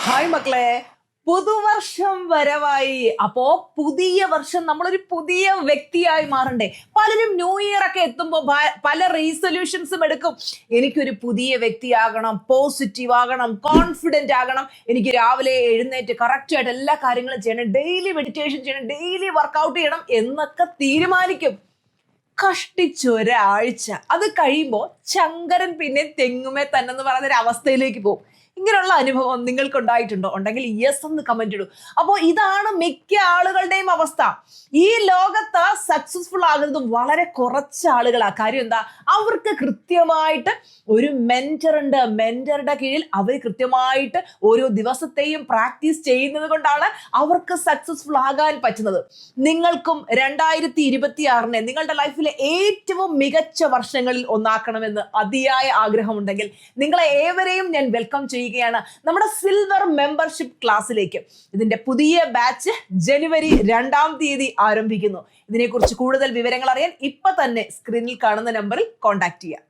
Hi മക്കളെ, പുതുവർഷം വരവായി. അപ്പോ പുതിയ വർഷം നമ്മളൊരു പുതിയ വ്യക്തിയായി മാറണ്ടേ? പലരും ന്യൂ ഇയർ ഒക്കെ എത്തുമ്പോൾ പല റീസൊല്യൂഷൻസും എടുക്കും. എനിക്കൊരു പുതിയ വ്യക്തിയാകണം, പോസിറ്റീവ് ആകണം, കോൺഫിഡന്റ് ആകണം, എനിക്ക് രാവിലെ എഴുന്നേറ്റ് കറക്റ്റ് ആയിട്ട് എല്ലാ കാര്യങ്ങളും ചെയ്യണം, ഡെയിലി മെഡിറ്റേഷൻ ചെയ്യണം, ഡെയിലി വർക്കൗട്ട് ചെയ്യണം എന്നൊക്കെ തീരുമാനിക്കും. കഷ്ടിച്ചൊരാഴ്ച അത് കഴിയുമ്പോൾ ശങ്കരൻ പിന്നെ തെങ്ങുമേ തന്നെന്ന് പറയുന്ന അവസ്ഥയിലേക്ക് പോകും. ഇങ്ങനെയുള്ള അനുഭവം നിങ്ങൾക്ക് ഉണ്ടായിട്ടുണ്ടോ? ഉണ്ടെങ്കിൽ യെസ് എന്ന് കമന്റ് ഇടൂ. അപ്പോൾ ഇതാണ് മിക്ക ആളുകളുടെയും അവസ്ഥ. ഈ ലോകത്ത് സക്സസ്ഫുൾ ആകുന്നതും വളരെ കുറച്ച് ആളുകളാ. കാര്യം എന്താ? അവർക്ക് കൃത്യമായിട്ട് ഒരു മെന്റർ ഉണ്ട്. മെന്ററുടെ കീഴിൽ അവർ കൃത്യമായിട്ട് ഓരോ ദിവസത്തെയും പ്രാക്ടീസ് ചെയ്യുന്നത് കൊണ്ടാണ് അവർക്ക് സക്സസ്ഫുൾ ആകാൻ പറ്റുന്നത്. നിങ്ങൾക്കും 2026 നിങ്ങളുടെ ലൈഫിലെ ഏറ്റവും മികച്ച വർഷങ്ങളിൽ ഒന്നാക്കണമെന്ന് അതിയായ ആഗ്രഹമുണ്ടെങ്കിൽ നിങ്ങളെ ഏവരെയും ഞാൻ വെൽക്കം ചെയ്യുകയാണ് നമ്മുടെ സിൽവർ മെമ്പർഷിപ്പ് ക്ലാസ്സിലേക്ക്. ഇതിന്റെ പുതിയ ബാച്ച് ജനുവരി 2-ാം തീയതി ആരംഭിക്കുന്നു. ഇതിനെക്കുറിച്ച് കൂടുതൽ വിവരങ്ങൾ അറിയാൻ ഇപ്പൊ തന്നെ സ്ക്രീനിൽ കാണുന്ന നമ്പറിൽ കോൺടാക്ട് ചെയ്യാം.